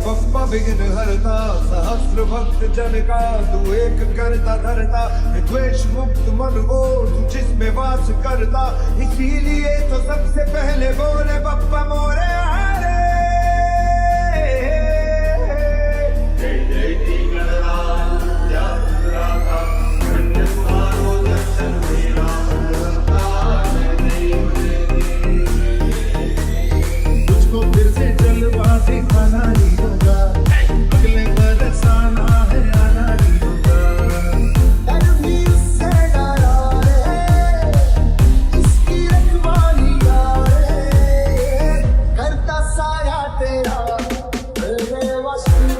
बप्पा विघ्न हरता सहस्र भक्त जन का तू एक करता धरता द्वेष मुक्त मन को तू जिसमें वास करता इसीलिए तो सबसे पहले बोले बप्पा मोरे हरे जय जय दी गणराज यात्रा कन्याकुमारो दर्शन मेरा तुझको फिर से जलवा दिखाना ही होगा अगले बरस आना है आना ही होगा डर भी उससे डरा रे इसकी रखवाली रे करता साया तेरा तेरे वश में